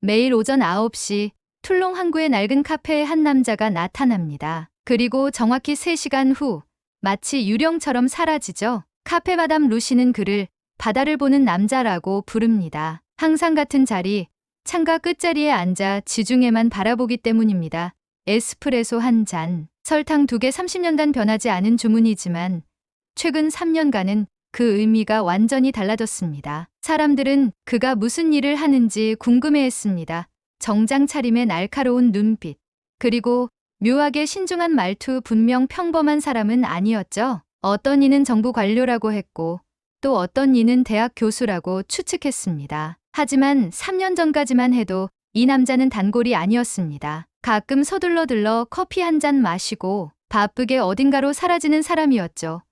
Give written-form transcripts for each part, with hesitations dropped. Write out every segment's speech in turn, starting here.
매일 오전 9시 툴롱 항구의 낡은 카페에 한 남자가 나타납니다. 그리고 정확히 3시간 후 마치 유령처럼 사라지죠. 카페 마담 루시는 그를 바다를 보는 남자라고 부릅니다. 항상 같은 자리, 창가 끝자리에 앉아 지중해만 바라보기 때문입니다. 에스프레소 한 잔, 설탕 2개 30년간 변하지 않은 주문이지만 최근 3년간은 그 의미가 완전히 달라졌습니다. 사람들은 그가 무슨 일을 하는지 궁금해했습니다. 정장 차림의 날카로운 눈빛, 그리고 묘하게 신중한 말투. 분명 평범한 사람은 아니었죠. 어떤 이는 정부 관료라고 했고 또 어떤 이는 대학 교수라고 추측했습니다. 하지만 3년 전까지만 해도 이 남자는 단골이 아니었습니다. 가끔 서둘러 들러 커피 한 잔 마시고 바쁘게 어딘가로 사라지는 사람이었죠.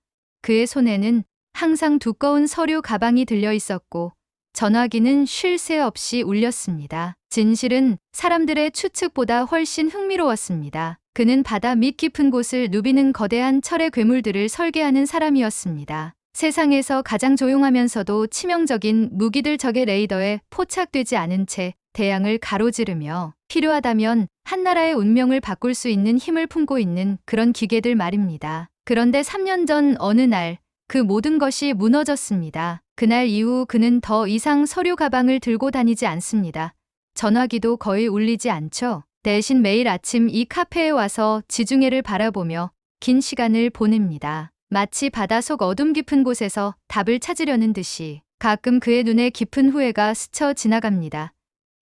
그의 손에는 항상 두꺼운 서류 가방이 들려 있었고 전화기는 쉴 새 없이 울렸습니다. 진실은 사람들의 추측보다 훨씬 흥미로웠습니다. 그는 바다 밑 깊은 곳을 누비는 거대한 철의 괴물들을 설계하는 사람이었습니다. 세상에서 가장 조용하면서도 치명적인 무기들 적의 레이더에 포착되지 않은 채 대양을 가로지르며 필요하다면 한 나라의 운명을 바꿀 수 있는 힘을 품고 있는 그런 기계들 말입니다. 그런데 3년 전 어느 날 그 모든 것이 무너졌습니다. 그날 이후 그는 더 이상 서류 가방을 들고 다니지 않습니다. 전화기도 거의 울리지 않죠. 대신 매일 아침 이 카페에 와서 지중해를 바라보며 긴 시간을 보냅니다. 마치 바닷속 어둠 깊은 곳에서 답을 찾으려는 듯이. 가끔 그의 눈에 깊은 후회가 스쳐 지나갑니다.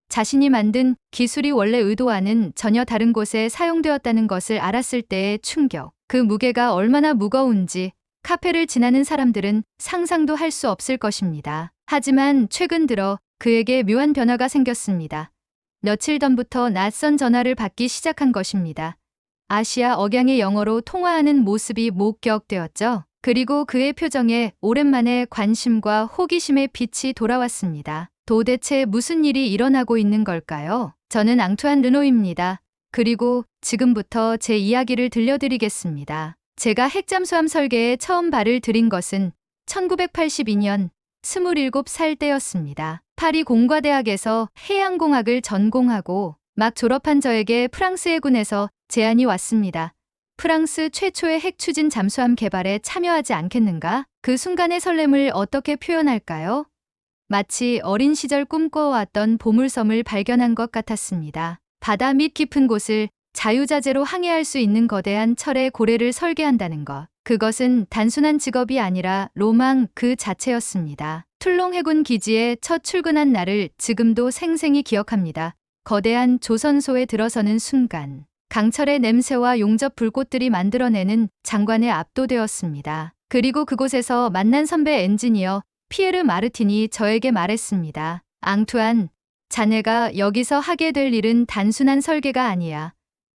자신이 만든 기술이 원래 의도와는 전혀 다른 곳에 사용되었다는 것을 알았을 때의 충격. 그 무게가 얼마나 무거운지 카페를 지나는 사람들은 상상도 할 수 없을 것입니다. 하지만 최근 들어 그에게 묘한 변화가 생겼습니다. 며칠 전부터 낯선 전화를 받기 시작한 것입니다. 아시아 억양의 영어로 통화하는 모습이 목격되었죠. 그리고 그의 표정에 오랜만에 관심과 호기심의 빛이 돌아왔습니다. 도대체 무슨 일이 일어나고 있는 걸까요? 저는 앙투안 르노입니다. 그리고 지금부터 제 이야기를 들려드리겠습니다. 제가 핵잠수함 설계에 처음 발을 들인 것은 1982년 27살 때였습니다. 파리 공과대학에서 해양공학을 전공하고 막 졸업한 저에게 프랑스 해군에서 제안이 왔습니다. 프랑스 최초의 핵 추진 잠수함 개발에 참여하지 않겠는가? 그 순간의 설렘을 어떻게 표현할까요? 마치 어린 시절 꿈꿔왔던 보물섬을 발견한 것 같았습니다. 바다 밑 깊은 곳을 자유자재로 항해할 수 있는 거대한 철의 고래를 설계한다는 것. 그것은 단순한 직업이 아니라 로망 그 자체였습니다. 툴롱 해군 기지에 첫 출근한 날을 지금도 생생히 기억합니다. 거대한 조선소에 들어서는 순간 강철의 냄새와 용접 불꽃들이 만들어내는 장관에 압도되었습니다. 그리고 그곳에서 만난 선배 엔지니어 피에르 마르틴이 저에게 말했습니다. 앙투안, 자네가 여기서 하게 될 일은 단순한 설계가 아니야.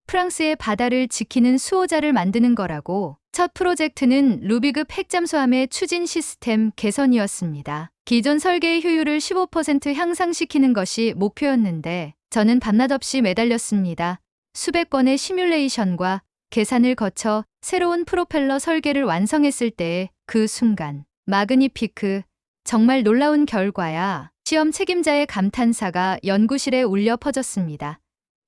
프랑스의 바다를 지키는 수호자를 만드는 거라고. 첫 프로젝트는 루비급 핵잠수함의 추진 시스템 개선이었습니다. 기존 설계의 효율을 15% 향상시키는 것이 목표였는데 저는 밤낮 없이 매달렸습니다. 수백 번의 시뮬레이션과 계산을 거쳐 새로운 프로펠러 설계를 완성했을 때의 그 순간. 마그니피크, 정말 놀라운 결과야. 시험 책임자의 감탄사가 연구실에 울려 퍼졌습니다.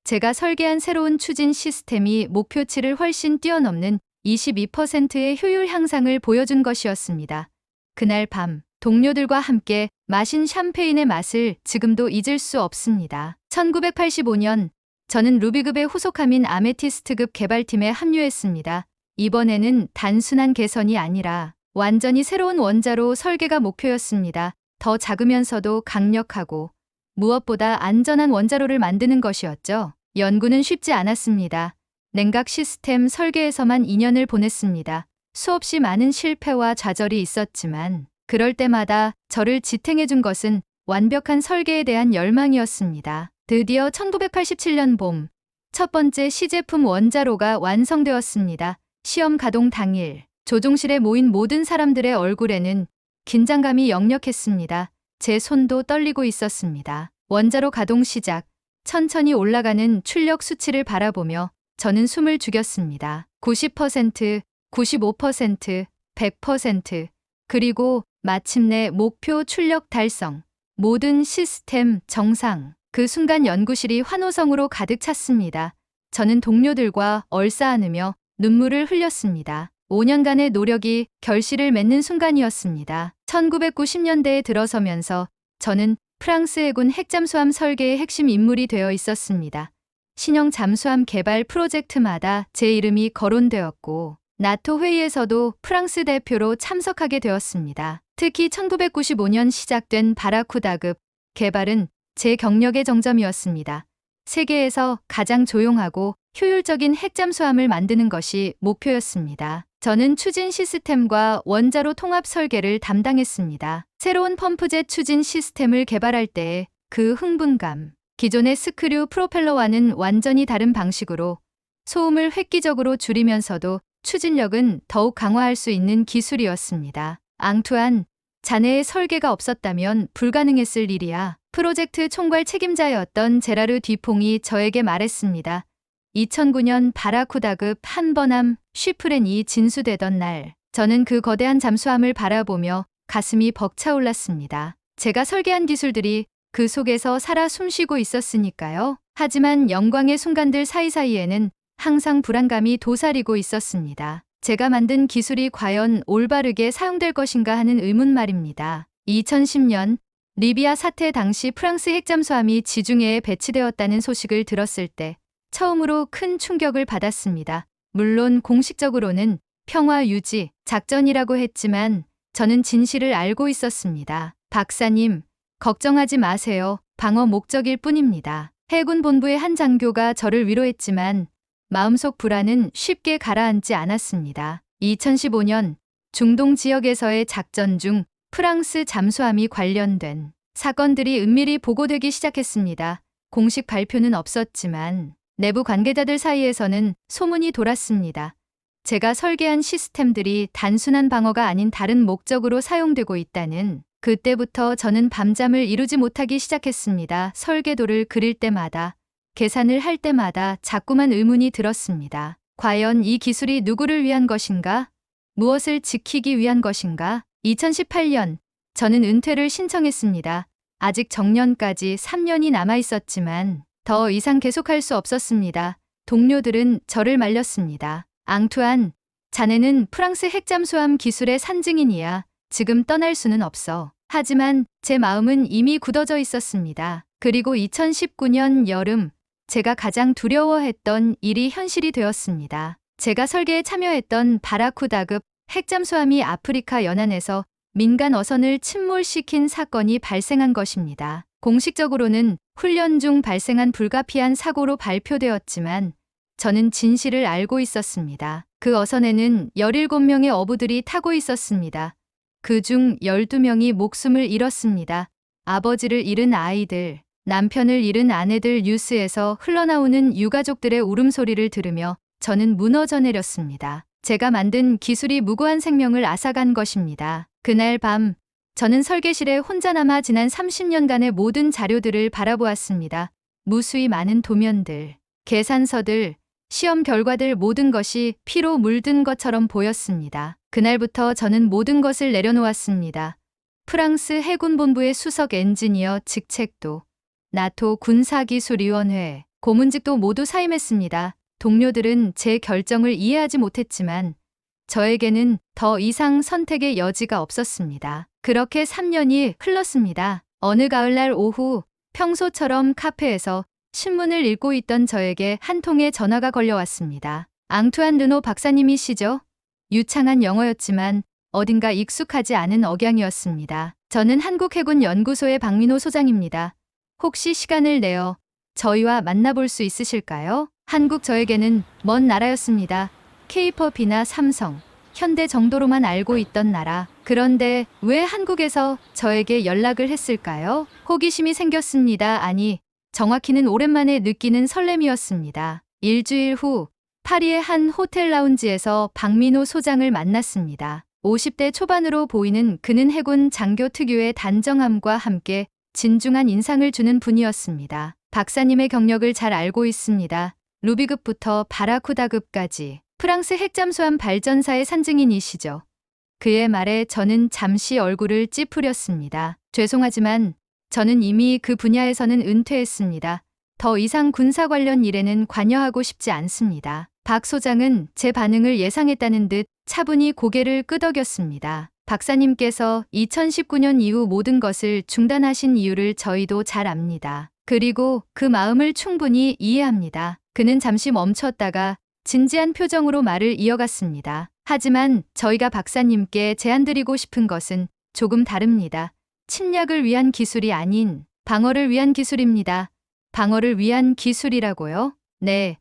제가 설계한 새로운 추진 시스템이 목표치를 훨씬 뛰어넘는 22%의 효율 향상을 보여준 것이었습니다. 그날 밤 동료들과 함께 마신 샴페인의 맛을 지금도 잊을 수 없습니다. 1985년 저는 루비급의 후속함인 아메티스트급 개발팀에 합류했습니다. 이번에는 단순한 개선이 아니라 완전히 새로운 원자로 설계가 목표였습니다. 더 작으면서도 강력하고 무엇보다 안전한 원자로를 만드는 것이었죠. 연구는 쉽지 않았습니다. 냉각 시스템 설계에서만 2년을 보냈습니다. 수없이 많은 실패와 좌절이 있었지만 그럴 때마다 저를 지탱해준 것은 완벽한 설계에 대한 열망이었습니다. 드디어 1987년 봄, 첫 번째 시제품 원자로가 완성되었습니다. 시험 가동 당일, 조종실에 모인 모든 사람들의 얼굴에는 긴장감이 역력했습니다. 제 손도 떨리고 있었습니다. 원자로 가동 시작, 천천히 올라가는 출력 수치를 바라보며 저는 숨을 죽였습니다. 90%, 95%, 100%, 그리고 마침내 목표 출력 달성, 모든 시스템 정상. 그 순간 연구실이 환호성으로 가득 찼습니다. 저는 동료들과 얼싸안으며 눈물을 흘렸습니다. 5년간의 노력이 결실을 맺는 순간이었습니다. 1990년대에 들어서면서 저는 프랑스 해군 핵잠수함 설계의 핵심 인물이 되어 있었습니다. 신형 잠수함 개발 프로젝트마다 제 이름이 거론되었고 나토 회의에서도 프랑스 대표로 참석하게 되었습니다. 특히 1995년 시작된 바라쿠다급 개발은 제 경력의 정점이었습니다. 세계에서 가장 조용하고 효율적인 핵잠수함을 만드는 것이 목표였습니다. 저는 추진 시스템과 원자로 통합 설계를 담당했습니다. 새로운 펌프젯 추진 시스템을 개발할 때의 그 흥분감, 기존의 스크류 프로펠러와는 완전히 다른 방식으로 소음을 획기적으로 줄이면서도 추진력은 더욱 강화할 수 있는 기술이었습니다. 앙투안, 자네의 설계가 없었다면 불가능했을 일이야. 프로젝트 총괄 책임자였던 제라르 뒤퐁이 저에게 말했습니다. 2009년 바라쿠다급 한번함 쉬프렌이 진수되던 날, 저는 그 거대한 잠수함을 바라보며 가슴이 벅차올랐습니다. 제가 설계한 기술들이 그 속에서 살아 숨쉬고 있었으니까요. 하지만 영광의 순간들 사이사이에는 항상 불안감이 도사리고 있었습니다. 제가 만든 기술이 과연 올바르게 사용될 것인가 하는 의문 말입니다. 2010년 리비아 사태 당시 프랑스 핵잠수함이 지중해에 배치되었다는 소식을 들었을 때 처음으로 큰 충격을 받았습니다. 물론 공식적으로는 평화 유지 작전이라고 했지만 저는 진실을 알고 있었습니다. 박사님, 걱정하지 마세요. 방어 목적일 뿐입니다. 해군 본부의 한 장교가 저를 위로했지만 마음속 불안은 쉽게 가라앉지 않았습니다. 2015년 중동 지역에서의 작전 중 프랑스 잠수함이 관련된 사건들이 은밀히 보고되기 시작했습니다. 공식 발표는 없었지만 내부 관계자들 사이에서는 소문이 돌았습니다. 제가 설계한 시스템들이 단순한 방어가 아닌 다른 목적으로 사용되고 있다는. 그때부터 저는 밤잠을 이루지 못하기 시작했습니다. 설계도를 그릴 때마다, 계산을 할 때마다 자꾸만 의문이 들었습니다. 과연 이 기술이 누구를 위한 것인가? 무엇을 지키기 위한 것인가? 2018년, 저는 은퇴를 신청했습니다. 아직 정년까지 3년이 남아 있었지만 더 이상 계속할 수 없었습니다. 동료들은 저를 말렸습니다. 앙투안, 자네는 프랑스 핵잠수함 기술의 산증인이야. 지금 떠날 수는 없어. 하지만 제 마음은 이미 굳어져 있었습니다. 그리고 2019년 여름, 제가 가장 두려워했던 일이 현실이 되었습니다. 제가 설계에 참여했던 바라쿠다급 핵잠수함이 아프리카 연안에서 민간 어선을 침몰시킨 사건이 발생한 것입니다. 공식적으로는 훈련 중 발생한 불가피한 사고로 발표되었지만 저는 진실을 알고 있었습니다. 그 어선에는 17명의 어부들이 타고 있었습니다. 그중 12명이 목숨을 잃었습니다. 아버지를 잃은 아이들, 남편을 잃은 아내들. 뉴스에서 흘러나오는 유가족들의 울음소리를 들으며 저는 무너져 내렸습니다. 제가 만든 기술이 무고한 생명을 앗아간 것입니다. 그날 밤, 저는 설계실에 혼자 남아 지난 30년간의 모든 자료들을 바라보았습니다. 무수히 많은 도면들, 계산서들, 시험 결과들, 모든 것이 피로 물든 것처럼 보였습니다. 그날부터 저는 모든 것을 내려놓았습니다. 프랑스 해군본부의 수석 엔지니어 직책도, 나토 군사기술위원회 고문직도 모두 사임했습니다. 동료들은 제 결정을 이해하지 못했지만 저에게는 더 이상 선택의 여지가 없었습니다. 그렇게 3년이 흘렀습니다. 어느 가을날 오후, 평소처럼 카페에서 신문을 읽고 있던 저에게 한 통의 전화가 걸려왔습니다. 앙투안 르노 박사님이시죠? 유창한 영어였지만 어딘가 익숙하지 않은 억양이었습니다. 저는 한국해군연구소의 박민호 소장입니다. 혹시 시간을 내어 저희와 만나볼 수 있으실까요? 한국 저에게는 먼 나라였습니다. K-팝이나 삼성, 현대 정도로만 알고 있던 나라. 그런데 왜 한국에서 저에게 연락을 했을까요? 호기심이 생겼습니다. 아니, 정확히는 오랜만에 느끼는 설렘이었습니다. 일주일 후 파리의 한 호텔 라운지에서 박민호 소장을 만났습니다. 50대 초반으로 보이는 그는 해군 장교 특유의 단정함과 함께 진중한 인상을 주는 분이었습니다. 박사님의 경력을 잘 알고 있습니다. 루비급부터 바라쿠다급까지 프랑스 핵잠수함 발전사의 산증인이시죠. 그의 말에 저는 잠시 얼굴을 찌푸렸습니다. 죄송하지만 저는 이미 그 분야에서는 은퇴했습니다. 더 이상 군사 관련 일에는 관여하고 싶지 않습니다. 박 소장은 제 반응을 예상했다는 듯 차분히 고개를 끄덕였습니다. 박사님께서 2019년 이후 모든 것을 중단하신 이유를 저희도 잘 압니다. 그리고 그 마음을 충분히 이해합니다. 그는 잠시 멈췄다가 진지한 표정으로 말을 이어갔습니다. 하지만 저희가 박사님께 제안드리고 싶은 것은 조금 다릅니다. 침략을 위한 기술이 아닌 방어를 위한 기술입니다. 방어를 위한 기술이라고요? 네,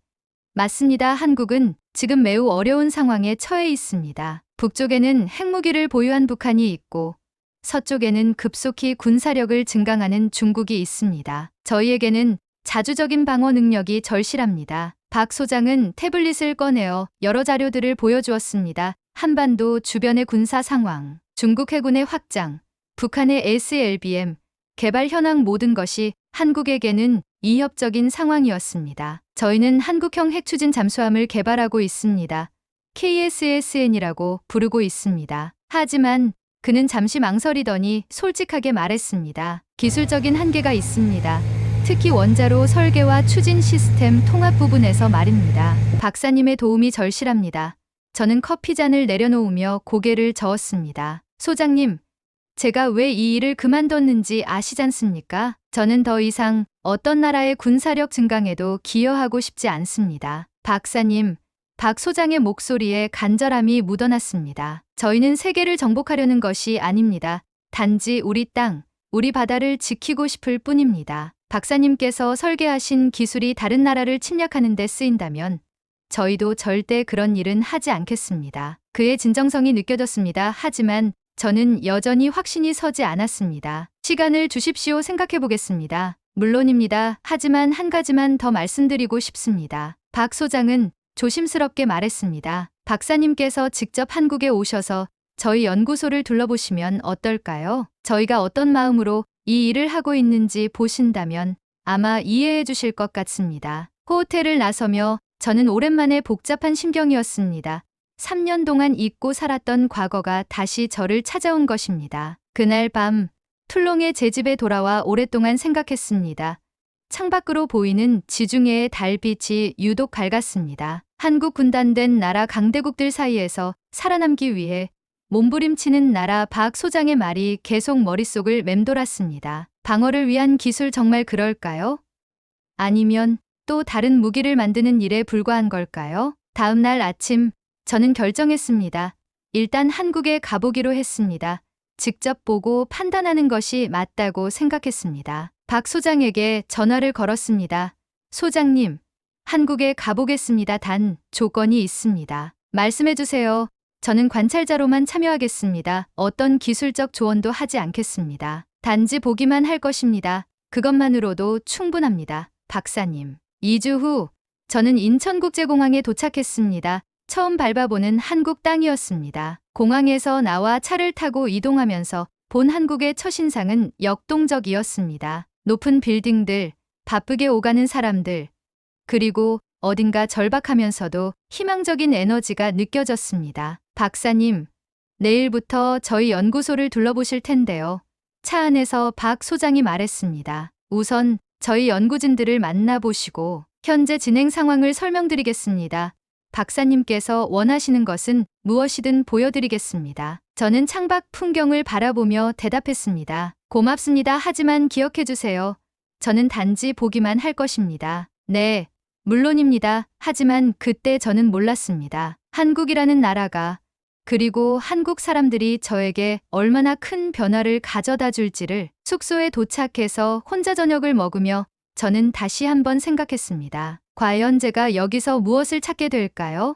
맞습니다. 한국은 지금 매우 어려운 상황에 처해 있습니다. 북쪽에는 핵무기를 보유한 북한이 있고 서쪽에는 급속히 군사력을 증강하는 중국이 있습니다. 저희에게는 자주적인 방어 능력이 절실합니다. 박 소장은 태블릿을 꺼내어 여러 자료들을 보여주었습니다. 한반도 주변의 군사 상황, 중국 해군의 확장, 북한의 SLBM, 개발 현황 모든 것이 한국에게는 이협적인 상황이었습니다. 저희는 한국형 핵추진 잠수함을 개발하고 있습니다. KSSN이라고 부르고 있습니다. 하지만 그는 잠시 망설이더니 솔직하게 말했습니다. 기술적인 한계가 있습니다. 특히 원자로 설계와 추진 시스템 통합 부분에서 말입니다. 박사님의 도움이 절실합니다. 저는 커피잔을 내려놓으며 고개를 저었습니다. 소장님, 제가 왜 이 일을 그만뒀는지 아시잖습니까? 저는 더 이상 어떤 나라의 군사력 증강에도 기여하고 싶지 않습니다. 박사님, 박 소장의 목소리에 간절함이 묻어났습니다. 저희는 세계를 정복하려는 것이 아닙니다. 단지 우리 땅, 우리 바다를 지키고 싶을 뿐입니다. 박사님께서 설계하신 기술이 다른 나라를 침략하는 데 쓰인다면 저희도 절대 그런 일은 하지 않겠습니다. 그의 진정성이 느껴졌습니다. 하지만 저는 여전히 확신이 서지 않았습니다. 시간을 주십시오. 생각해 보겠습니다. 물론입니다. 하지만 한 가지만 더 말씀드리고 싶습니다. 박 소장은 조심스럽게 말했습니다. 박사님께서 직접 한국에 오셔서 저희 연구소를 둘러보시면 어떨까요? 저희가 어떤 마음으로 이 일을 하고 있는지 보신다면 아마 이해해 주실 것 같습니다. 호텔을 나서며 저는 오랜만에 복잡한 심경이었습니다. 3년 동안 잊고 살았던 과거가 다시 저를 찾아온 것입니다. 그날 밤 툴롱의 제 집에 돌아와 오랫동안 생각했습니다. 창밖으로 보이는 지중해의 달빛이 유독 밝았습니다. 한국 분단된 나라 강대국들 사이에서 살아남기 위해 몸부림치는 나라 박 소장의 말이 계속 머릿속을 맴돌았습니다. 방어를 위한 기술 정말 그럴까요? 아니면 또 다른 무기를 만드는 일에 불과한 걸까요? 다음 날 아침 저는 결정했습니다. 일단 한국에 가보기로 했습니다. 직접 보고 판단하는 것이 맞다고 생각했습니다. 박 소장에게 전화를 걸었습니다. 소장님, 한국에 가보겠습니다. 단 조건이 있습니다. 말씀해 주세요. 저는 관찰자로만 참여하겠습니다. 어떤 기술적 조언도 하지 않겠습니다. 단지 보기만 할 것입니다. 그것만으로도 충분합니다. 박사님. 2주 후 저는 인천국제공항에 도착했습니다. 처음 밟아보는 한국 땅이었습니다. 공항에서 나와 차를 타고 이동하면서 본 한국의 첫인상은 역동적이었습니다. 높은 빌딩들, 바쁘게 오가는 사람들, 그리고 어딘가 절박하면서도 희망적인 에너지가 느껴졌습니다. 박사님, 내일부터 저희 연구소를 둘러보실 텐데요. 차 안에서 박 소장이 말했습니다. 우선 저희 연구진들을 만나보시고 현재 진행 상황을 설명드리겠습니다. 박사님께서 원하시는 것은 무엇이든 보여드리겠습니다. 저는 창밖 풍경을 바라보며 대답했습니다. 고맙습니다. 하지만 기억해 주세요. 저는 단지 보기만 할 것입니다. 네, 물론입니다. 하지만 그때 저는 몰랐습니다. 한국이라는 나라가, 그리고 한국 사람들이 저에게 얼마나 큰 변화를 가져다 줄지를. 숙소에 도착해서 혼자 저녁을 먹으며 저는 다시 한번 생각했습니다. 과연 제가 여기서 무엇을 찾게 될까요?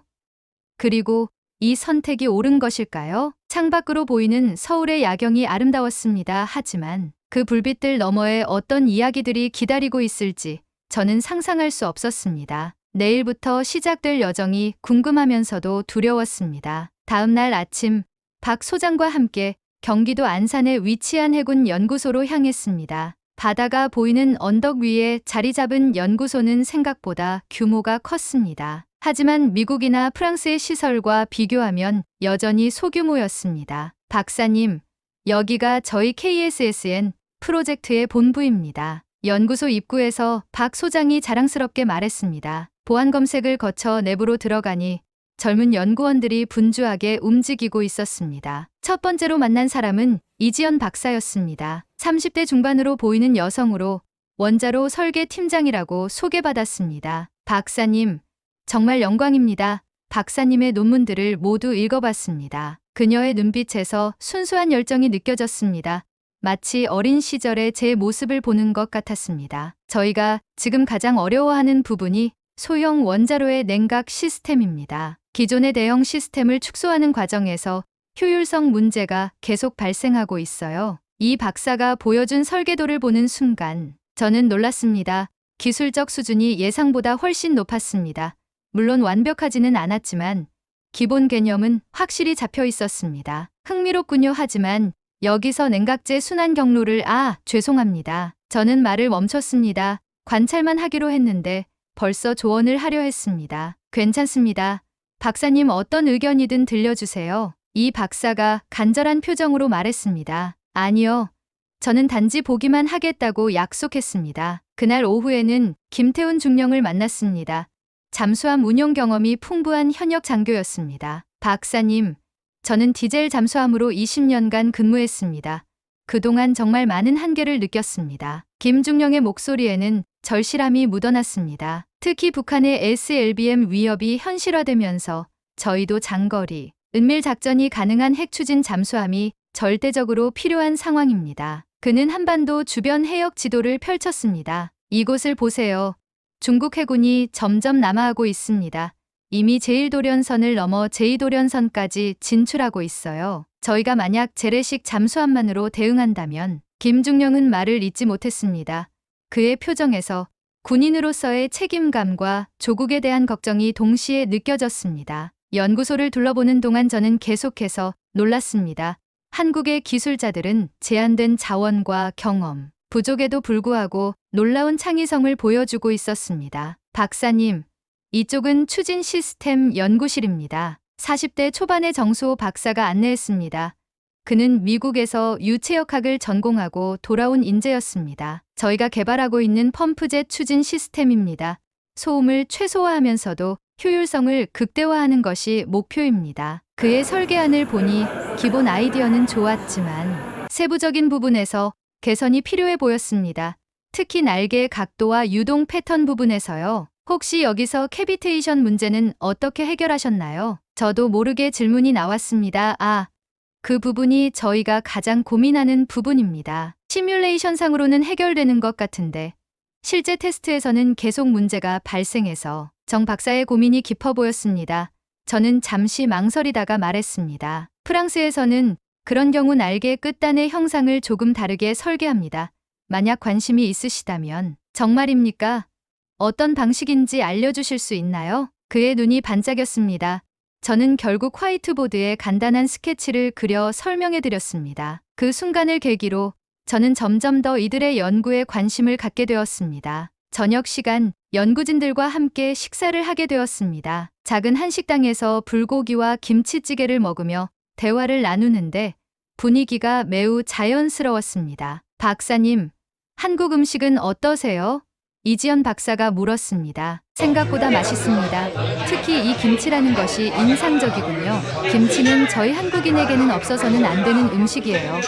그리고 이 선택이 옳은 것일까요? 창밖으로 보이는 서울의 야경이 아름다웠습니다. 하지만 그 불빛들 너머에 어떤 이야기들이 기다리고 있을지 저는 상상할 수 없었습니다. 내일부터 시작될 여정이 궁금하면서도 두려웠습니다. 다음 날 아침 박 소장과 함께 경기도 안산에 위치한 해군 연구소로 향했습니다. 바다가 보이는 언덕 위에 자리 잡은 연구소는 생각보다 규모가 컸습니다. 하지만 미국이나 프랑스의 시설과 비교하면 여전히 소규모였습니다. 박사님, 여기가 저희 KSSN 프로젝트의 본부입니다. 연구소 입구에서 박 소장이 자랑스럽게 말했습니다. 보안 검색을 거쳐 내부로 들어가니 젊은 연구원들이 분주하게 움직이고 있었습니다. 첫 번째로 만난 사람은 이지연 박사였습니다. 30대 중반으로 보이는 여성으로 원자로 설계 팀장이라고 소개받았습니다. 박사님, 정말 영광입니다. 박사님의 논문들을 모두 읽어봤습니다. 그녀의 눈빛에서 순수한 열정이 느껴졌습니다. 마치 어린 시절의 제 모습을 보는 것 같았습니다. 저희가 지금 가장 어려워하는 부분이 소형 원자로의 냉각 시스템입니다. 기존의 대형 시스템을 축소하는 과정에서 효율성 문제가 계속 발생하고 있어요. 이 박사가 보여준 설계도를 보는 순간 저는 놀랐습니다. 기술적 수준이 예상보다 훨씬 높았습니다. 물론 완벽하지는 않았지만 기본 개념은 확실히 잡혀 있었습니다. 흥미롭군요. 하지만 여기서 냉각제 순환 경로를 죄송합니다. 저는 말을 멈췄습니다. 관찰만 하기로 했는데 벌써 조언을 하려 했습니다. 괜찮습니다. 박사님 어떤 의견이든 들려주세요. 이 박사가 간절한 표정으로 말했습니다. 아니요. 저는 단지 보기만 하겠다고 약속했습니다. 그날 오후에는 김태훈 중령을 만났습니다. 잠수함 운용 경험이 풍부한 현역 장교였습니다. 박사님, 저는 디젤 잠수함으로 20년간 근무했습니다. 그동안 정말 많은 한계를 느꼈습니다. 김중령의 목소리에는 절실함이 묻어났습니다. 특히 북한의 SLBM 위협이 현실화되면서 저희도 장거리, 은밀 작전이 가능한 핵추진 잠수함이 절대적으로 필요한 상황입니다. 그는 한반도 주변 해역 지도를 펼쳤습니다. 이곳을 보세요. 중국 해군이 점점 남하하고 있습니다. 이미 제1도련선을 넘어 제2도련선까지 진출하고 있어요. 저희가 만약 재래식 잠수함만으로 대응한다면 김중령은 말을 잇지 못했습니다. 그의 표정에서 군인으로서의 책임감과 조국에 대한 걱정이 동시에 느껴졌습니다. 연구소를 둘러보는 동안 저는 계속해서 놀랐습니다. 한국의 기술자들은 제한된 자원과 경험, 부족에도 불구하고 놀라운 창의성을 보여주고 있었습니다. 박사님, 이쪽은 추진 시스템 연구실입니다. 40대 초반의 정수호 박사가 안내했습니다. 그는 미국에서 유체역학을 전공하고 돌아온 인재였습니다. 저희가 개발하고 있는 펌프젯 추진 시스템입니다. 소음을 최소화하면서도 효율성을 극대화하는 것이 목표입니다. 그의 설계안을 보니 기본 아이디어는 좋았지만 세부적인 부분에서 개선이 필요해 보였습니다. 특히 날개 각도와 유동 패턴 부분에서요. 혹시 여기서 캐비테이션 문제는 어떻게 해결하셨나요? 저도 모르게 질문이 나왔습니다. 그 부분이 저희가 가장 고민하는 부분입니다. 시뮬레이션상으로는 해결되는 것 같은데 실제 테스트에서는 계속 문제가 발생해서 정 박사의 고민이 깊어 보였습니다. 저는 잠시 망설이다가 말했습니다. 프랑스에서는 그런 경우 날개 끝단의 형상을 조금 다르게 설계합니다. 만약 관심이 있으시다면. 정말입니까? 어떤 방식인지 알려주실 수 있나요? 그의 눈이 반짝였습니다. 저는 결국 화이트보드에 간단한 스케치를 그려 설명해드렸습니다. 그 순간을 계기로 저는 점점 더 이들의 연구에 관심을 갖게 되었습니다. 저녁 시간 연구진들과 함께 식사를 하게 되었습니다. 작은 한식당에서 불고기와 김치찌개를 먹으며 대화를 나누는데 분위기가 매우 자연스러웠습니다. 박사님, 한국 음식은 어떠세요? 이지연 박사가 물었습니다. 생각보다 맛있습니다. 특히 이 김치라는 것이 인상적이군요. 김치는 저희 한국인에게는 없어서는 안 되는 음식이에요.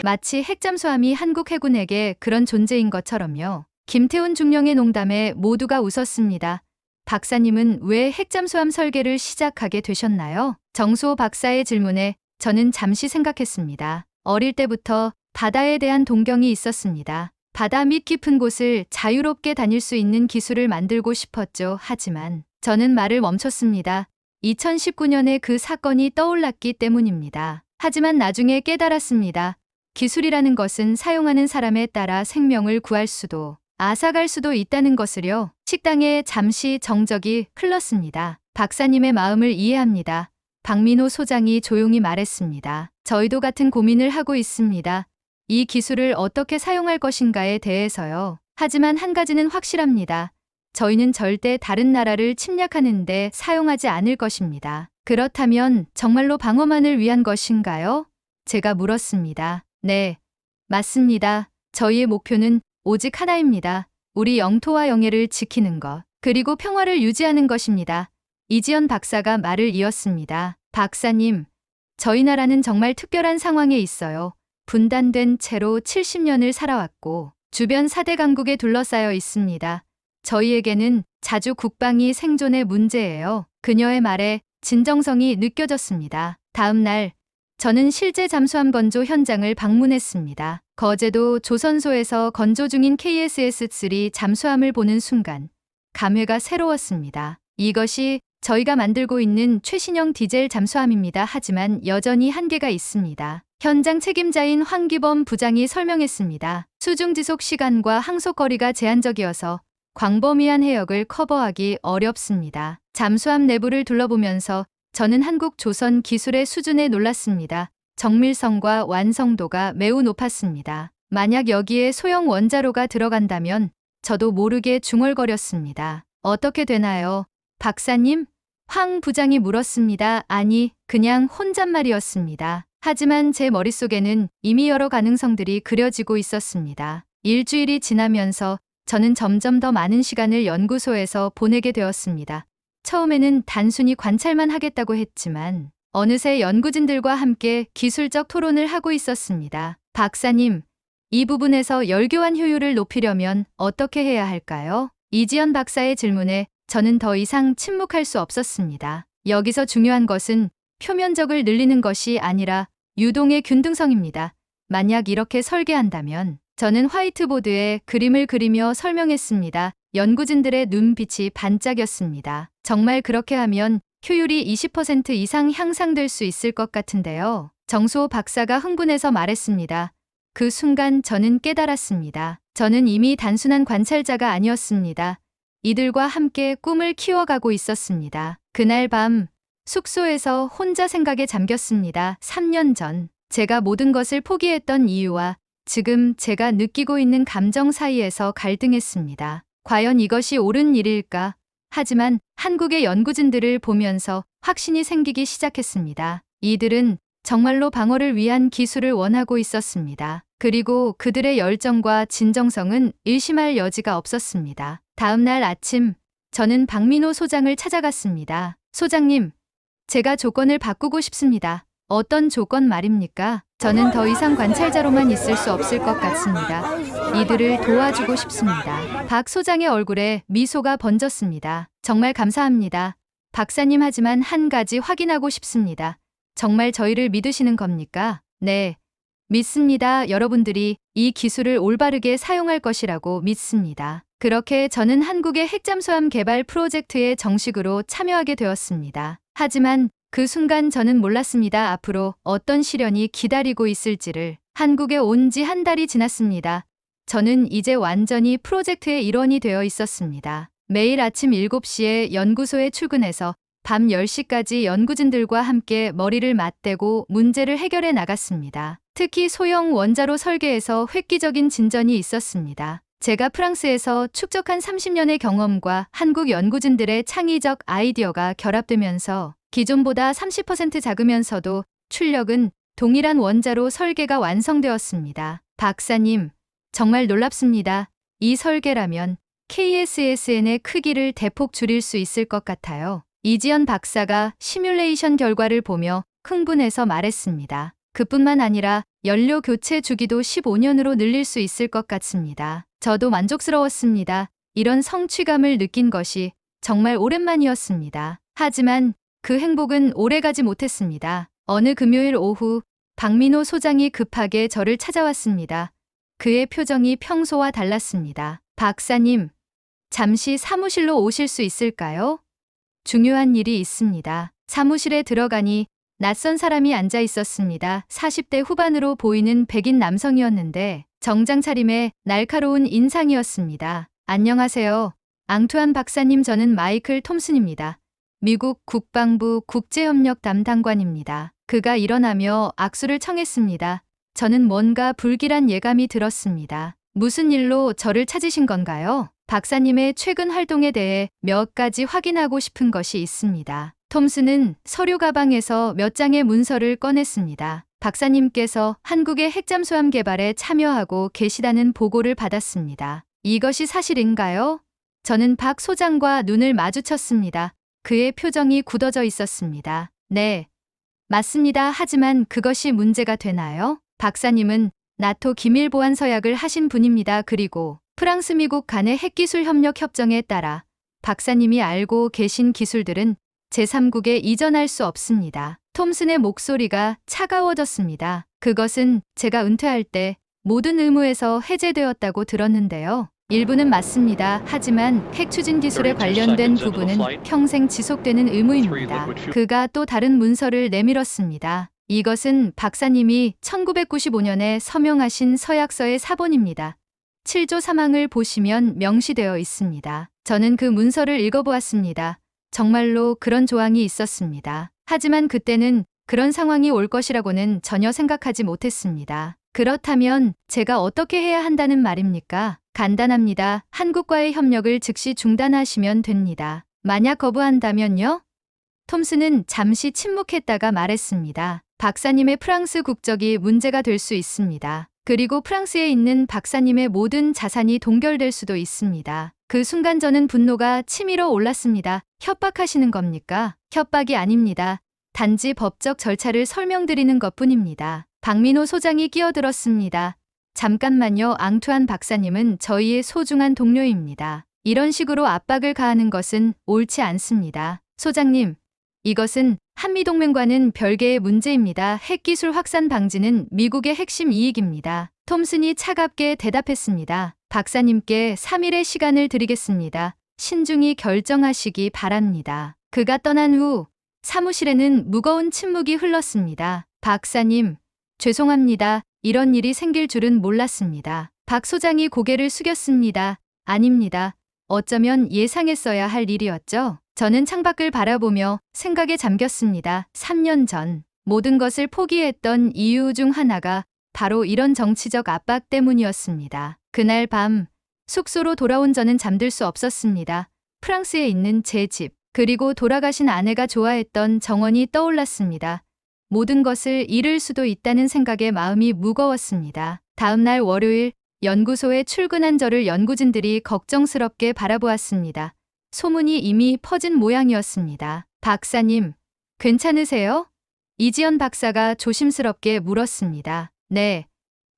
마치 핵잠수함이 한국 해군에게 그런 존재인 것처럼요. 김태훈 중령의 농담에 모두가 웃었습니다. 박사님은 왜 핵잠수함 설계를 시작하게 되셨나요? 정수호 박사의 질문에 저는 잠시 생각했습니다. 어릴 때부터 바다에 대한 동경이 있었습니다. 바다 밑 깊은 곳을 자유롭게 다닐 수 있는 기술을 만들고 싶었죠. 하지만 저는 말을 멈췄습니다. 2019년에 그 사건이 떠올랐기 때문입니다. 하지만 나중에 깨달았습니다. 기술이라는 것은 사용하는 사람에 따라 생명을 구할 수도 앗아갈 수도 있다는 것을요. 식당에 잠시 정적이 흘렀습니다. 박사님의 마음을 이해합니다. 박민호 소장이 조용히 말했습니다. 저희도 같은 고민을 하고 있습니다. 이 기술을 어떻게 사용할 것인가에 대해서요. 하지만 한 가지는 확실합니다. 저희는 절대 다른 나라를 침략하는데 사용하지 않을 것입니다. 그렇다면 정말로 방어만을 위한 것인가요? 제가 물었습니다. 네, 맞습니다. 저희의 목표는 오직 하나입니다. 우리 영토와 영해를 지키는 것, 그리고 평화를 유지하는 것입니다. 이지연 박사가 말을 이었습니다. 박사님, 저희 나라는 정말 특별한 상황에 있어요. 분단된 채로 70년을 살아왔고 주변 4대 강국에 둘러싸여 있습니다. 저희에게는 자주 국방이 생존의 문제예요. 그녀의 말에 진정성이 느껴졌습니다. 다음 날 저는 실제 잠수함 건조 현장을 방문했습니다. 거제도 조선소에서 건조 중인 KSS-3 잠수함을 보는 순간 감회가 새로웠습니다. 이것이 저희가 만들고 있는 최신형 디젤 잠수함입니다. 하지만 여전히 한계가 있습니다. 현장 책임자인 황기범 부장이 설명했습니다. 수중 지속 시간과 항속 거리가 제한적이어서 광범위한 해역을 커버하기 어렵습니다. 잠수함 내부를 둘러보면서 저는 한국 조선 기술의 수준에 놀랐습니다. 정밀성과 완성도가 매우 높았습니다. 만약 여기에 소형 원자로가 들어간다면 저도 모르게 중얼거렸습니다. 어떻게 되나요? 박사님? 황 부장이 물었습니다. 아니, 그냥 혼잣말이었습니다. 하지만 제 머릿속에는 이미 여러 가능성들이 그려지고 있었습니다. 일주일이 지나면서 저는 점점 더 많은 시간을 연구소에서 보내게 되었습니다. 처음에는 단순히 관찰만 하겠다고 했지만 어느새 연구진들과 함께 기술적 토론을 하고 있었습니다. 박사님, 이 부분에서 열교환 효율을 높이려면 어떻게 해야 할까요? 이지연 박사의 질문에 저는 더 이상 침묵할 수 없었습니다. 여기서 중요한 것은 표면적을 늘리는 것이 아니라 유동의 균등성입니다. 만약 이렇게 설계한다면 저는 화이트보드에 그림을 그리며 설명했습니다. 연구진들의 눈빛이 반짝였습니다. 정말 그렇게 하면 효율이 20% 이상 향상될 수 있을 것 같은데요. 정수호 박사가 흥분해서 말했습니다. 그 순간 저는 깨달았습니다. 저는 이미 단순한 관찰자가 아니었습니다. 이들과 함께 꿈을 키워가고 있었습니다. 그날 밤 숙소에서 혼자 생각에 잠겼습니다. 3년 전 제가 모든 것을 포기했던 이유와 지금 제가 느끼고 있는 감정 사이에서 갈등했습니다. 과연 이것이 옳은 일일까? 하지만 한국의 연구진들을 보면서 확신이 생기기 시작했습니다. 이들은 정말로 방어를 위한 기술을 원하고 있었습니다. 그리고 그들의 열정과 진정성은 의심할 여지가 없었습니다. 다음 날 아침, 저는 박민호 소장을 찾아갔습니다. 소장님, 제가 조건을 바꾸고 싶습니다. 어떤 조건 말입니까? 저는 더 이상 관찰자로만 있을 수 없을 것 같습니다. 이들을 도와주고 싶습니다. 박 소장의 얼굴에 미소가 번졌습니다. 정말 감사합니다. 박사님, 하지만 한 가지 확인하고 싶습니다. 정말 저희를 믿으시는 겁니까? 네, 믿습니다. 여러분들이 이 기술을 올바르게 사용할 것이라고 믿습니다. 그렇게 저는 한국의 핵잠수함 개발 프로젝트에 정식으로 참여하게 되었습니다. 하지만 그 순간 저는 몰랐습니다. 앞으로 어떤 시련이 기다리고 있을지를. 한국에 온 지 한 달이 지났습니다. 저는 이제 완전히 프로젝트의 일원이 되어 있었습니다. 매일 아침 7시에 연구소에 출근해서 밤 10시까지 연구진들과 함께 머리를 맞대고 문제를 해결해 나갔습니다. 특히 소형 원자로 설계에서 획기적인 진전이 있었습니다. 제가 프랑스에서 축적한 30년의 경험과 한국 연구진들의 창의적 아이디어가 결합되면서 기존보다 30% 작으면서도 출력은 동일한 원자로 설계가 완성되었습니다. 박사님, 정말 놀랍습니다. 이 설계라면 KSSN의 크기를 대폭 줄일 수 있을 것 같아요. 이지연 박사가 시뮬레이션 결과를 보며 흥분해서 말했습니다. 그뿐만 아니라 연료 교체 주기도 15년으로 늘릴 수 있을 것 같습니다. 저도 만족스러웠습니다. 이런 성취감을 느낀 것이 정말 오랜만이었습니다. 하지만 그 행복은 오래가지 못했습니다. 어느 금요일 오후 박민호 소장이 급하게 저를 찾아왔습니다. 그의 표정이 평소와 달랐습니다. 박사님, 잠시 사무실로 오실 수 있을까요? 중요한 일이 있습니다. 사무실에 들어가니 낯선 사람이 앉아 있었습니다. 40대 후반으로 보이는 백인 남성이었는데 정장 차림에 날카로운 인상이었습니다. 안녕하세요. 앙투안 박사님, 저는 마이클 톰슨입니다. 미국 국방부 국제협력 담당관입니다. 그가 일어나며 악수를 청했습니다. 저는 뭔가 불길한 예감이 들었습니다. 무슨 일로 저를 찾으신 건가요? 박사님의 최근 활동에 대해 몇 가지 확인하고 싶은 것이 있습니다. 톰슨은 서류 가방에서 몇 장의 문서를 꺼냈습니다. 박사님께서 한국의 핵잠수함 개발에 참여하고 계시다는 보고를 받았습니다. 이것이 사실인가요? 저는 박 소장과 눈을 마주쳤습니다. 그의 표정이 굳어져 있었습니다. 네, 맞습니다. 하지만 그것이 문제가 되나요? 박사님은 나토 기밀 보안 서약을 하신 분입니다. 그리고 프랑스 미국 간의 핵기술 협력 협정에 따라 박사님이 알고 계신 기술들은 제3국에 이전할 수 없습니다. 톰슨의 목소리가 차가워졌습니다. 그것은 제가 은퇴할 때 모든 의무에서 해제되었다고 들었는데요. 일부는 맞습니다. 하지만 핵 추진 기술에 관련된 부분은 평생 지속되는 의무입니다. 그가 또 다른 문서를 내밀었습니다. 이것은 박사님이 1995년에 서명하신 서약서의 사본입니다. 7조 3항을 보시면 명시되어 있습니다. 저는 그 문서를 읽어보았습니다. 정말로 그런 조항이 있었습니다. 하지만 그때는 그런 상황이 올 것이라고는 전혀 생각하지 못했습니다. 그렇다면 제가 어떻게 해야 한다는 말입니까? 간단합니다. 한국과의 협력을 즉시 중단하시면 됩니다. 만약 거부한다면요? 톰슨은 잠시 침묵했다가 말했습니다. 박사님의 프랑스 국적이 문제가 될 수 있습니다. 그리고 프랑스에 있는 박사님의 모든 자산이 동결될 수도 있습니다. 그 순간 저는 분노가 치밀어 올랐습니다. 협박하시는 겁니까? 협박이 아닙니다. 단지 법적 절차를 설명드리는 것뿐입니다. 박민호 소장이 끼어들었습니다. 잠깐만요. 앙투안 박사님은 저희의 소중한 동료입니다. 이런 식으로 압박을 가하는 것은 옳지 않습니다. 소장님, 이것은 한미동맹과는 별개의 문제입니다. 핵기술 확산 방지는 미국의 핵심 이익입니다. 톰슨이 차갑게 대답했습니다. 박사님께 3일의 시간을 드리겠습니다. 신중히 결정하시기 바랍니다. 그가 떠난 후 사무실에는 무거운 침묵이 흘렀습니다. 박사님, 죄송합니다. 이런 일이 생길 줄은 몰랐습니다. 박 소장이 고개를 숙였습니다. 아닙니다. 어쩌면 예상했어야 할 일이었죠. 저는 창밖을 바라보며 생각에 잠겼습니다. 3년 전 모든 것을 포기했던 이유 중 하나가 바로 이런 정치적 압박 때문이었습니다. 그날 밤 숙소로 돌아온 저는 잠들 수 없었습니다. 프랑스에 있는 제 집, 그리고 돌아가신 아내가 좋아했던 정원이 떠올랐습니다. 모든 것을 잃을 수도 있다는 생각에 마음이 무거웠습니다. 다음 날 월요일 연구소에 출근한 저를 연구진들이 걱정스럽게 바라보았습니다. 소문이 이미 퍼진 모양이었습니다. 박사님, 괜찮으세요? 이지연 박사가 조심스럽게 물었습니다. 네,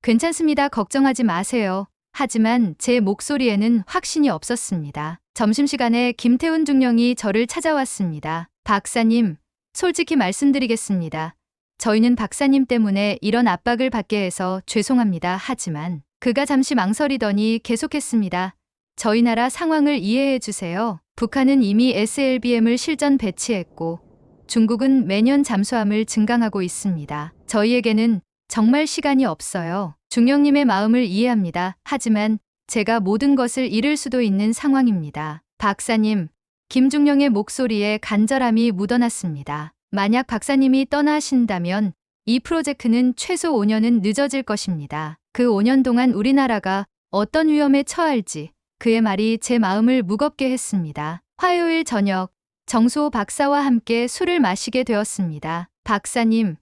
괜찮습니다. 걱정하지 마세요. 하지만 제 목소리에는 확신이 없었습니다. 점심시간에 김태훈 중령이 저를 찾아왔습니다. 박사님, 솔직히 말씀드리겠습니다. 저희는 박사님 때문에 이런 압박을 받게 해서 죄송합니다. 하지만 그가 잠시 망설이더니 계속했습니다. 저희 나라 상황을 이해해 주세요. 북한은 이미 SLBM을 실전 배치했고 중국은 매년 잠수함을 증강하고 있습니다. 저희에게는 정말 시간이 없어요. 중령님의 마음을 이해합니다. 하지만 제가 모든 것을 잃을 수도 있는 상황입니다. 박사님, 김중령의 목소리에 간절함이 묻어났습니다. 만약 박사님이 떠나신다면 이 프로젝트는 최소 5년은 늦어질 것입니다. 그 5년 동안 우리나라가 어떤 위험에 처할지 그의 말이 제 마음을 무겁게 했습니다. 화요일 저녁 정수호 박사와 함께 술을 마시게 되었습니다. 박사님,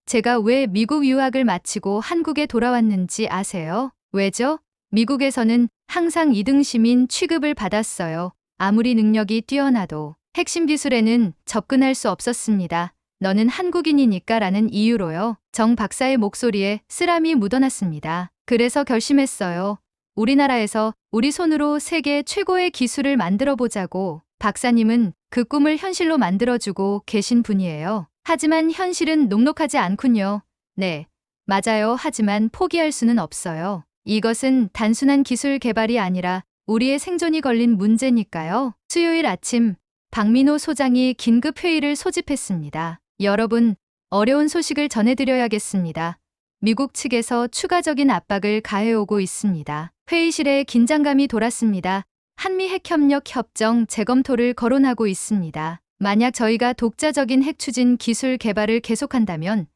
제가 왜 미국 유학을 마치고 한국에 돌아왔는지 아세요? 왜죠? 미국에서는 항상 2등 시민 취급을 받았어요. 아무리 능력이 뛰어나도 핵심 기술에는 접근할 수 없었습니다. 너는 한국인이니까 라는 이유로요. 정 박사의 목소리에 쓰람이 묻어났습니다. 그래서 결심했어요. 우리나라에서 우리 손으로 세계 최고의 기술을 만들어 보자고. 박사님은 그 꿈을 현실로 만들어주고 계신 분이에요. 하지만 현실은 녹록하지 않군요. 네, 맞아요. 하지만 포기할 수는 없어요. 이것은 단순한 기술 개발이 아니라 우리의 생존이 걸린 문제니까요. 수요일 아침 박민호 소장이 긴급 회의를 소집했습니다. 여러분, 어려운 소식을 전해드려야겠습니다. 미국 측에서 추가적인 압박을 가해오고 있습니다. 회의실에 긴장감이 돌았습니다. 한미 핵협력 협정 재검토를 거론하고 있습니다. 만약 저희가 독자적인 핵 추진 기술 개발을 계속한다면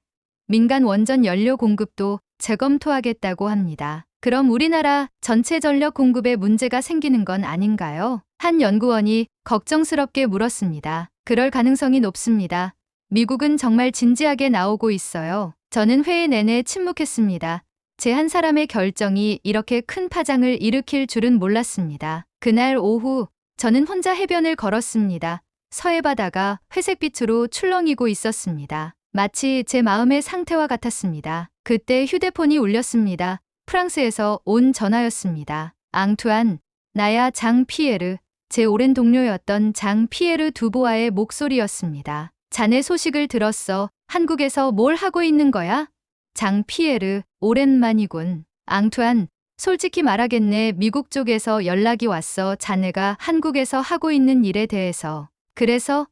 민간 원전 연료 공급도 재검토하겠다고 합니다. 그럼 우리나라 전체 전력 공급에 문제가 생기는 건 아닌가요? 한 연구원이 걱정스럽게 물었습니다. 그럴 가능성이 높습니다. 미국은 정말 진지하게 나오고 있어요. 저는 회의 내내 침묵했습니다. 제 한 사람의 결정이 이렇게 큰 파장을 일으킬 줄은 몰랐습니다. 그날 오후 저는 혼자 해변을 걸었습니다. 서해 바다가 회색빛으로 출렁이고 있었습니다. 마치 제 마음의 상태와 같았습니다. 그때 휴대폰이 울렸습니다. 프랑스에서 온 전화였습니다. 앙투안, 나야 장 피에르, 제 오랜 동료였던 장 피에르 두보아의 목소리였습니다. 자네 소식을 들었어. 한국에서 뭘 하고 있는 거야? 장 피에르, 오랜만이군. 앙투안, 솔직히 말하겠네. 미국 쪽에서 연락이 왔어. 자네가 한국에서 하고 있는 일에 대해서. 그래서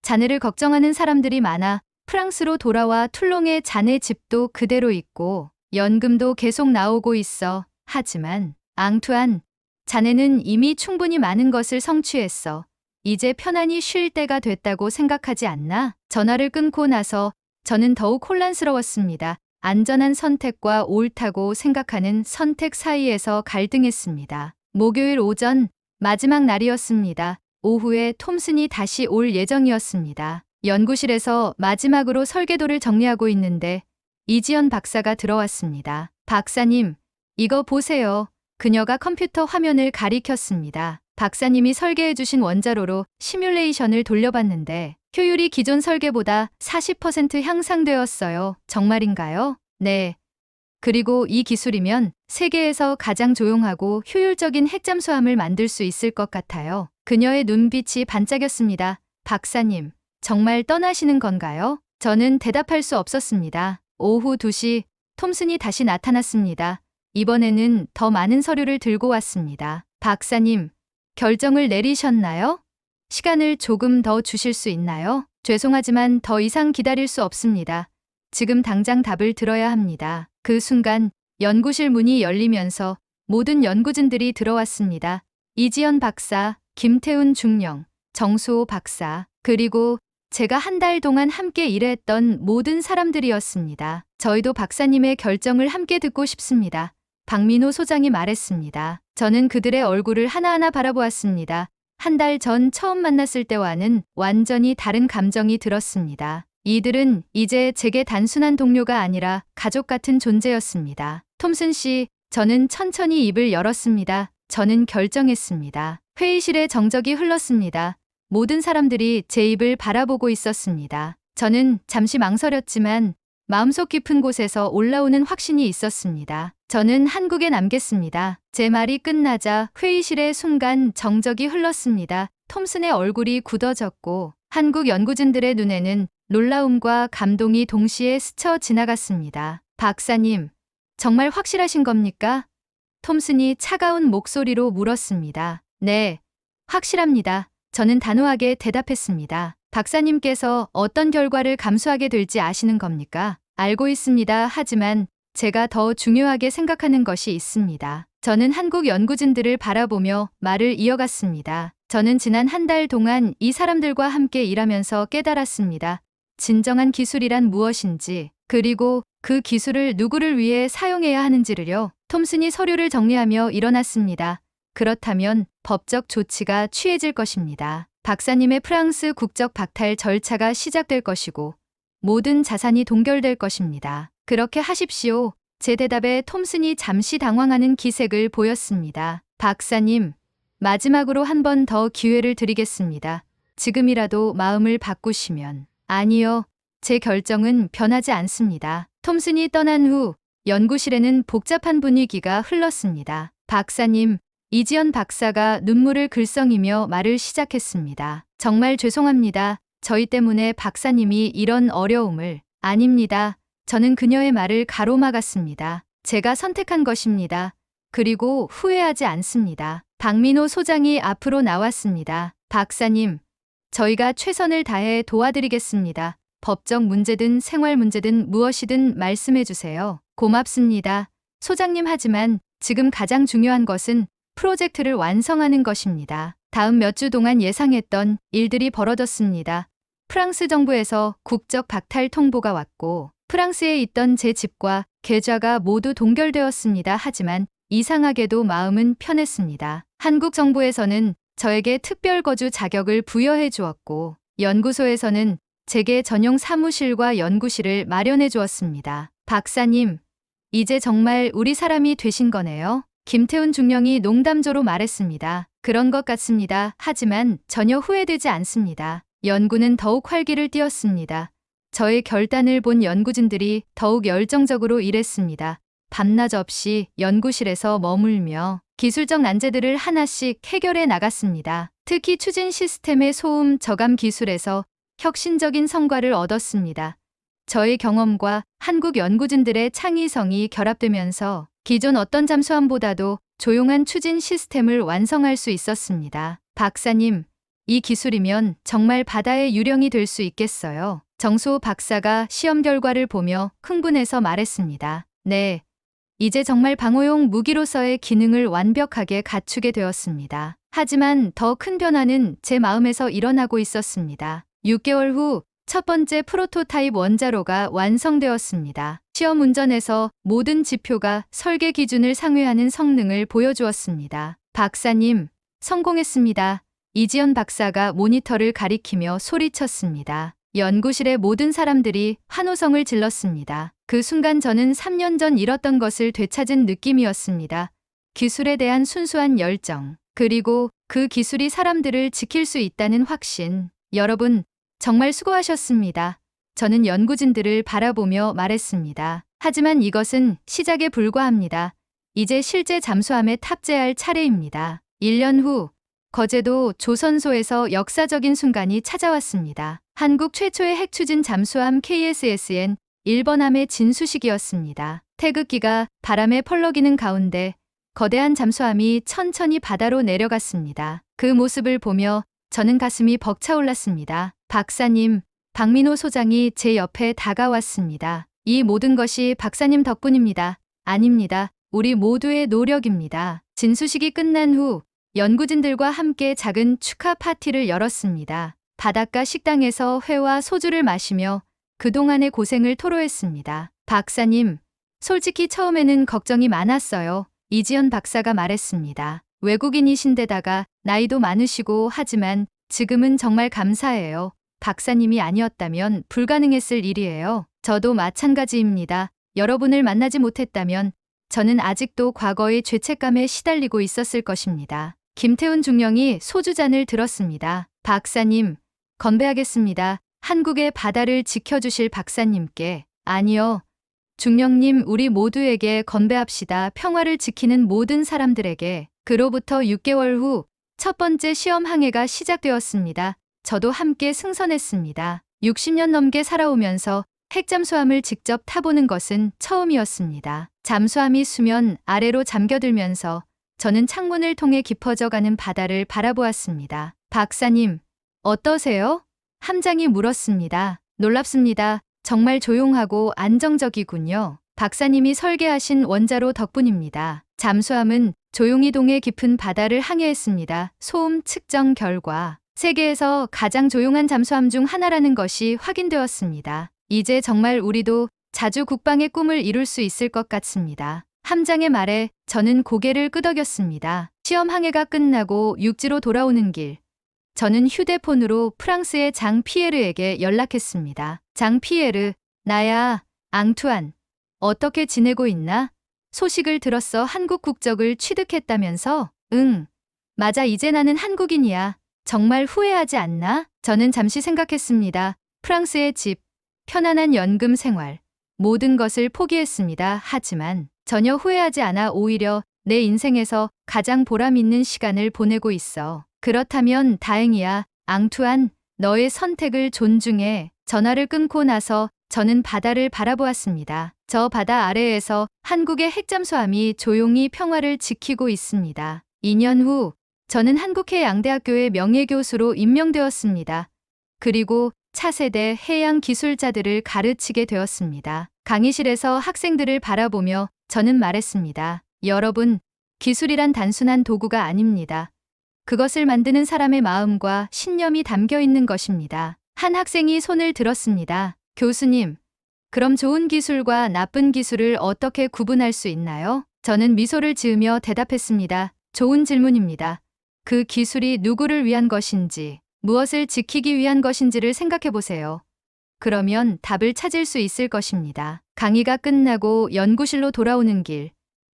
자네를 걱정하는 사람들이 많아. 프랑스로 돌아와 툴롱에 자네 집도 그대로 있고 연금도 계속 나오고 있어. 하지만 앙투안, 자네는 이미 충분히 많은 것을 성취했어. 이제 편안히 쉴 때가 됐다고 생각하지 않나? 전화를 끊고 나서 저는 더욱 혼란스러웠습니다. 안전한 선택과 옳다고 생각하는 선택 사이에서 갈등했습니다. 목요일 오전 마지막 날이었습니다. 오후에 톰슨이 다시 올 예정이었습니다. 연구실에서 마지막으로 설계도를 정리하고 있는데 이지연 박사가 들어왔습니다. 박사님, 이거 보세요. 그녀가 컴퓨터 화면을 가리켰습니다. 박사님이 설계해주신 원자로로 시뮬레이션을 돌려봤는데 효율이 기존 설계보다 40% 향상되었어요. 정말인가요? 네. 그리고 이 기술이면 세계에서 가장 조용하고 효율적인 핵잠수함을 만들 수 있을 것 같아요. 그녀의 눈빛이 반짝였습니다. 박사님, 정말 떠나시는 건가요? 저는 대답할 수 없었습니다. 오후 2시, 톰슨이 다시 나타났습니다. 이번에는 더 많은 서류를 들고 왔습니다. 박사님, 결정을 내리셨나요? 시간을 조금 더 주실 수 있나요? 죄송하지만 더 이상 기다릴 수 없습니다. 지금 당장 답을 들어야 합니다. 그 순간 연구실 문이 열리면서 모든 연구진들이 들어왔습니다. 이지연 박사, 김태훈 중령, 정수호 박사, 그리고 제가 한 달 동안 함께 일했던 모든 사람들이었습니다. 저희도 박사님의 결정을 함께 듣고 싶습니다. 박민호 소장이 말했습니다. 저는 그들의 얼굴을 하나하나 바라보았습니다. 한 달 전 처음 만났을 때와는 완전히 다른 감정이 들었습니다. 이들은 이제 제게 단순한 동료가 아니라 가족 같은 존재였습니다. 톰슨 씨, 저는 천천히 입을 열었습니다. 저는 결정했습니다. 회의실에 정적이 흘렀습니다. 모든 사람들이 제 입을 바라보고 있었습니다. 저는 잠시 망설였지만 마음속 깊은 곳에서 올라오는 확신이 있었습니다. 저는 한국에 남겠습니다. 제 말이 끝나자 회의실의 순간 정적이 흘렀습니다. 톰슨의 얼굴이 굳어졌고 한국 연구진들의 눈에는 놀라움과 감동이 동시에 스쳐 지나갔습니다. 박사님, 정말 확실하신 겁니까? 톰슨이 차가운 목소리로 물었습니다. 네, 확실합니다. 저는 단호하게 대답했습니다. 박사님께서 어떤 결과를 감수하게 될지 아시는 겁니까? 알고 있습니다. 하지만 제가 더 중요하게 생각하는 것이 있습니다. 저는 한국 연구진들을 바라보며 말을 이어갔습니다. 저는 지난 한 달 동안 이 사람들과 함께 일하면서 깨달았습니다. 진정한 기술이란 무엇인지, 그리고 그 기술을 누구를 위해 사용해야 하는지를요. 톰슨이 서류를 정리하며 일어났습니다. 그렇다면 법적 조치가 취해질 것입니다. 박사님의 프랑스 국적 박탈 절차가 시작될 것이고 모든 자산이 동결될 것입니다. 그렇게 하십시오. 제 대답에 톰슨이 잠시 당황하는 기색을 보였습니다. 박사님, 마지막으로 한 번 더 기회를 드리겠습니다. 지금이라도 마음을 바꾸시면. 아니요, 제 결정은 변하지 않습니다. 톰슨이 떠난 후 연구실에는 복잡한 분위기가 흘렀습니다. 박사님, 이지연 박사가 눈물을 글썽이며 말을 시작했습니다. 정말 죄송합니다. 저희 때문에 박사님이 이런 어려움을. 아닙니다. 저는 그녀의 말을 가로막았습니다. 제가 선택한 것입니다. 그리고 후회하지 않습니다. 박민호 소장이 앞으로 나왔습니다. 박사님, 저희가 최선을 다해 도와드리겠습니다. 법적 문제든 생활 문제든 무엇이든 말씀해 주세요. 고맙습니다. 소장님, 하지만 지금 가장 중요한 것은 프로젝트를 완성하는 것입니다. 다음 몇 주 동안 예상했던 일들이 벌어졌습니다. 프랑스 정부에서 국적 박탈 통보가 왔고 프랑스에 있던 제 집과 계좌가 모두 동결되었습니다. 하지만 이상하게도 마음은 편했습니다. 한국 정부에서는 저에게 특별 거주 자격을 부여해 주었고 연구소에서는 제게 전용 사무실과 연구실을 마련해 주었습니다. 박사님, 이제 정말 우리 사람이 되신 거네요. 김태훈 중령이 농담조로 말했습니다. 그런 것 같습니다. 하지만 전혀 후회되지 않습니다. 연구는 더욱 활기를 띠었습니다. 저의 결단을 본 연구진들이 더욱 열정적으로 일했습니다. 밤낮 없이 연구실에서 머물며 기술적 난제들을 하나씩 해결해 나갔습니다. 특히 추진 시스템의 소음 저감 기술에서 혁신적인 성과를 얻었습니다. 저의 경험과 한국 연구진들의 창의성이 결합되면서 기존 어떤 잠수함보다도 조용한 추진 시스템을 완성할 수 있었습니다. 박사님, 이 기술이면 정말 바다의 유령이 될 수 있겠어요. 정수호 박사가 시험 결과를 보며 흥분해서 말했습니다. 네, 이제 정말 방호용 무기로서의 기능을 완벽하게 갖추게 되었습니다. 하지만 더 큰 변화는 제 마음에서 일어나고 있었습니다. 6개월 후 첫 번째 프로토타입 원자로가 완성되었습니다. 시험 운전에서 모든 지표가 설계 기준을 상회하는 성능을 보여주었습니다. 박사님, 성공했습니다. 이지연 박사가 모니터를 가리키며 소리쳤습니다. 연구실의 모든 사람들이 환호성을 질렀습니다. 그 순간 저는 3년 전 잃었던 것을 되찾은 느낌이었습니다. 기술에 대한 순수한 열정, 그리고 그 기술이 사람들을 지킬 수 있다는 확신. 여러분, 정말 수고하셨습니다. 저는 연구진들을 바라보며 말했습니다. 하지만 이것은 시작에 불과합니다. 이제 실제 잠수함에 탑재할 차례입니다. 1년 후, 거제도 조선소에서 역사적인 순간이 찾아왔습니다. 한국 최초의 핵추진 잠수함 KSSN 1번함의 진수식이었습니다. 태극기가 바람에 펄럭이는 가운데 거대한 잠수함이 천천히 바다로 내려갔습니다. 그 모습을 보며 저는 가슴이 벅차올랐습니다. 박사님, 박민호 소장이 제 옆에 다가왔습니다. 이 모든 것이 박사님 덕분입니다. 아닙니다. 우리 모두의 노력입니다. 진수식이 끝난 후 연구진들과 함께 작은 축하 파티를 열었습니다. 바닷가 식당에서 회와 소주를 마시며 그동안의 고생을 토로했습니다. 박사님, 솔직히 처음에는 걱정이 많았어요. 이지연 박사가 말했습니다. 외국인이신데다가 나이도 많으시고 하지만 지금은 정말 감사해요. 박사님이 아니었다면 불가능했을 일이에요. 저도 마찬가지입니다. 여러분을 만나지 못했다면 저는 아직도 과거의 죄책감에 시달리고 있었을 것입니다. 김태훈 중령이 소주잔을 들었습니다. 박사님, 건배하겠습니다. 한국의 바다를 지켜주실 박사님께. 아니요. 중령님, 우리 모두에게 건배합시다. 평화를 지키는 모든 사람들에게. 그로부터 6개월 후 첫 번째 시험 항해가 시작되었습니다. 저도 함께 승선했습니다. 60년 넘게 살아오면서 핵잠수함을 직접 타보는 것은 처음이었습니다. 잠수함이 수면 아래로 잠겨들면서 저는 창문을 통해 깊어져가는 바다를 바라보았습니다. 박사님, 어떠세요? 함장이 물었습니다. 놀랍습니다. 정말 조용하고 안정적이군요. 박사님이 설계하신 원자로 덕분입니다. 잠수함은 조용히 동해 깊은 바다를 항해했습니다. 소음 측정 결과 세계에서 가장 조용한 잠수함 중 하나라는 것이 확인되었습니다. 이제 정말 우리도 자주 국방의 꿈을 이룰 수 있을 것 같습니다. 함장의 말에 저는 고개를 끄덕였습니다. 시험 항해가 끝나고 육지로 돌아오는 길, 저는 휴대폰으로 프랑스의 장 피에르에게 연락했습니다. 장 피에르, 나야, 앙투안. 어떻게 지내고 있나? 소식을 들었어. 한국 국적을 취득했다면서? 응. 맞아, 이제 나는 한국인이야. 정말 후회하지 않나? 저는 잠시 생각했습니다. 프랑스의 집, 편안한 연금 생활, 모든 것을 포기했습니다. 하지만 전혀 후회하지 않아. 오히려 내 인생에서 가장 보람 있는 시간을 보내고 있어. 그렇다면 다행이야. 앙투안, 너의 선택을 존중해. 전화를 끊고 나서 저는 바다를 바라보았습니다. 저 바다 아래에서 한국의 핵잠수함이 조용히 평화를 지키고 있습니다. 2년 후 저는 한국해양대학교의 명예교수로 임명되었습니다. 그리고 차세대 해양 기술자들을 가르치게 되었습니다. 강의실에서 학생들을 바라보며 저는 말했습니다. 여러분, 기술이란 단순한 도구가 아닙니다. 그것을 만드는 사람의 마음과 신념이 담겨 있는 것입니다. 한 학생이 손을 들었습니다. 교수님, 그럼 좋은 기술과 나쁜 기술을 어떻게 구분할 수 있나요? 저는 미소를 지으며 대답했습니다. 좋은 질문입니다. 그 기술이 누구를 위한 것인지, 무엇을 지키기 위한 것인지를 생각해 보세요. 그러면 답을 찾을 수 있을 것입니다. 강의가 끝나고 연구실로 돌아오는 길,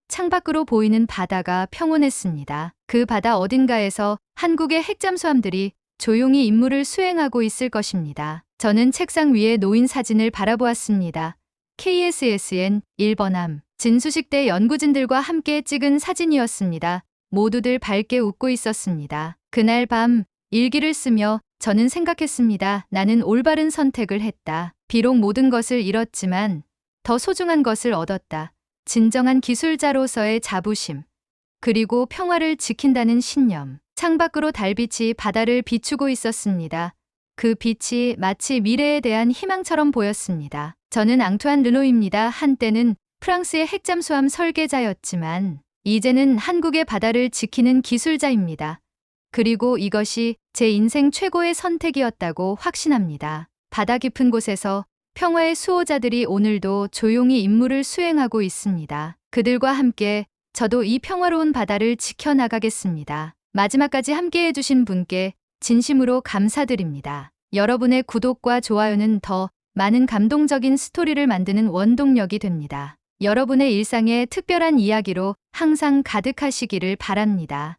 창밖으로 보이는 바다가 평온했습니다. 그 바다 어딘가에서 한국의 핵잠수함들이 조용히 임무를 수행하고 있을 것입니다. 저는 책상 위에 놓인 사진을 바라보았습니다. KSSN 1번함, 진수식대 연구진들과 함께 찍은 사진이었습니다. 모두들 밝게 웃고 있었습니다. 그날 밤 일기를 쓰며 저는 생각했습니다. 나는 올바른 선택을 했다. 비록 모든 것을 잃었지만 더 소중한 것을 얻었다. 진정한 기술자로서의 자부심, 그리고 평화를 지킨다는 신념. 창밖으로 달빛이 바다를 비추고 있었습니다. 그 빛이 마치 미래에 대한 희망처럼 보였습니다. 저는 앙투안 르노입니다. 한때는 프랑스의 핵잠수함 설계자였지만 이제는 한국의 바다를 지키는 기술자입니다. 그리고 이것이 제 인생 최고의 선택이었다고 확신합니다. 바다 깊은 곳에서 평화의 수호자들이 오늘도 조용히 임무를 수행하고 있습니다. 그들과 함께 저도 이 평화로운 바다를 지켜나가겠습니다. 마지막까지 함께 해주신 분께 진심으로 감사드립니다. 여러분의 구독과 좋아요는 더 많은 감동적인 스토리를 만드는 원동력이 됩니다. 여러분의 일상에 특별한 이야기로 항상 가득하시기를 바랍니다.